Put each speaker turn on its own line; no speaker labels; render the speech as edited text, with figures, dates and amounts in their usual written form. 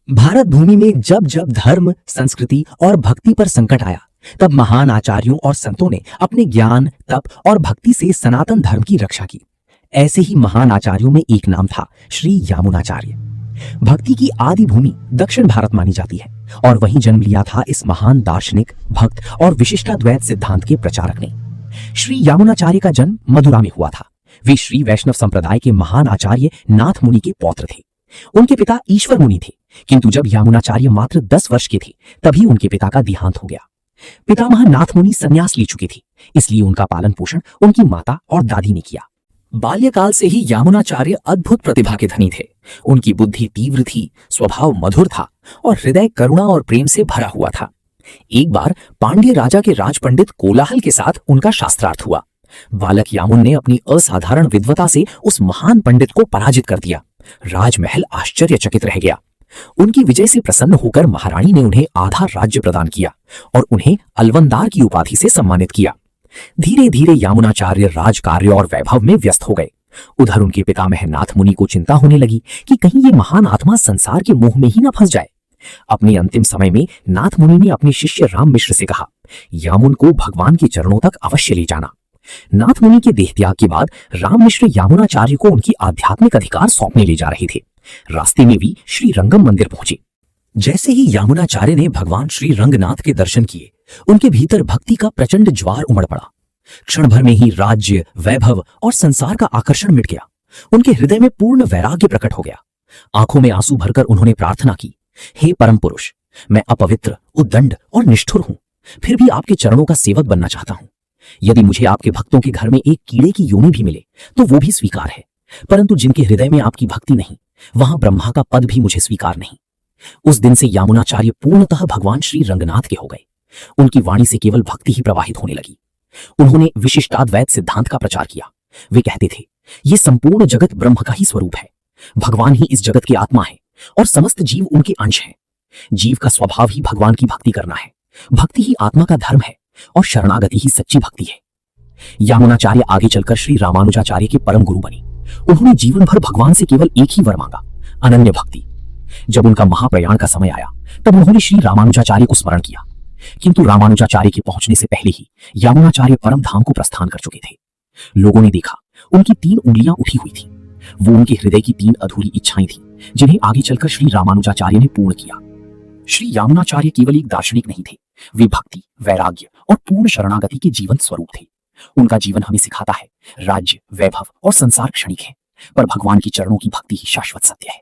भारत भूमि में जब जब धर्म, संस्कृति और भक्ति पर संकट आया, तब महान आचार्यों और संतों ने अपने ज्ञान, तप और भक्ति से सनातन धर्म की रक्षा की। ऐसे ही महान आचार्यों में एक नाम था श्री यामुनाचार्य। भक्ति की आदि भूमि दक्षिण भारत मानी जाती है और वहीं जन्म लिया था इस महान दार्शनिक, भक्त और विशिष्टाद्वैत सिद्धांत के प्रचारक ने। श्री यामुनाचार्य का जन्म मदुरा में हुआ था। वे श्री वैष्णव संप्रदाय के महान आचार्य नाथ मुनि के पौत्र थे। उनके पिता ईश्वर मुनि थे, किंतु जब यामुनाचार्य मात्र 10 वर्ष के थे तभी उनके पिता का देहांत हो गया। पितामह नाथ मुनि संन्यास ले चुके थे, इसलिए उनका पालन पोषण उनकी माता और दादी ने किया। बाल्यकाल से ही यामुनाचार्य अद्भुत प्रतिभा के धनी थे। उनकी बुद्धि तीव्र थी, स्वभाव मधुर था और हृदय करुणा और प्रेम से भरा हुआ था। एक बार पांड्य राजा के राजपंडित कोलाहल के साथ उनका शास्त्रार्थ हुआ। बालक यामुन ने अपनी असाधारण विद्वता से उस महान पंडित को पराजित कर दिया। राजमहल आश्चर्यचकित रह गया। उनकी विजय से प्रसन्न होकर महारानी ने उन्हें आधा राज्य प्रदान किया और उन्हें अलवंदार की उपाधि से सम्मानित किया। धीरे धीरे यामुनाचार्य राजकार्य और वैभव में व्यस्त हो गए। उधर उनके पितामह नाथ मुनि को चिंता होने लगी कि कहीं ये महान आत्मा संसार के मोह में ही न फंस जाए। अपने अंतिम समय में नाथ मुनि ने अपने शिष्य राम मिश्र से कहा, यामुन को भगवान के चरणों तक अवश्य ले जाना। नाथ मुनि के देहत्याग के बाद राम मिश्र यामुनाचार्य को उनकी आध्यात्मिक अधिकार सौंपने ले जा रहे थे। रास्ते में भी श्री रंगम मंदिर पहुंचे। जैसे ही यामुनाचार्य ने भगवान श्री रंगनाथ के दर्शन किए, उनके भीतर भक्ति का प्रचंड ज्वार उमड़ पड़ा। क्षण भर में ही राज्य, वैभव और संसार का आकर्षण मिट गया। उनके हृदय में पूर्ण वैराग्य प्रकट हो गया। आंखों में आंसू भरकर उन्होंने प्रार्थना की, हे परम पुरुष, मैं अपवित्र, उद्दंड और निष्ठुर हूं, फिर भी आपके चरणों का सेवक बनना चाहता हूं। यदि मुझे आपके भक्तों के घर में एक कीड़े की योनि भी मिले तो वो भी स्वीकार है, परंतु जिनके हृदय में आपकी भक्ति नहीं, वहां ब्रह्मा का पद भी मुझे स्वीकार नहीं। उस दिन से यामुनाचार्य पूर्णतः भगवान श्री रंगनाथ के हो गए। उनकी वाणी से केवल भक्ति ही प्रवाहित होने लगी। उन्होंने विशिष्टाद्वैत सिद्धांत का प्रचार किया। वे कहते थे, ये संपूर्ण जगत ब्रह्म का ही स्वरूप है। भगवान ही इस जगत की आत्मा है और समस्त जीव उनके अंश हैं। जीव का स्वभाव ही भगवान की भक्ति करना है। भक्ति ही आत्मा का धर्म है और शरणागति ही सच्ची भक्ति है। यामुनाचार्य आगे चलकर श्री रामानुजाचार्य के परम गुरु बने। उन्होंने जीवन भर भगवान से केवल एक ही वर मांगा, अनन्य भक्ति। जब उनका महाप्रयाण का समय आया, तब उन्होंने श्री रामानुजाचार्य को स्मरण किया, किंतु रामानुजाचार्य के पहुंचने से पहले ही यामुनाचार्य परम धाम को प्रस्थान कर चुके थे। लोगों ने देखा, उनकी 3 उंगलियां उठी हुई थी। वो उनके हृदय की 3 अधूरी इच्छाएं थी, जिन्हें आगे चलकर श्री रामानुजाचार्य ने पूर्ण किया। श्री यामुनाचार्य केवल एक दार्शनिक नहीं थे, वे भक्ति, वैराग्य और पूर्ण शरणागति के जीवन स्वरूप थे। उनका जीवन हमें सिखाता है, राज्य, वैभव और संसार क्षणिक है, पर भगवान के चरणों की भक्ति ही शाश्वत सत्य है।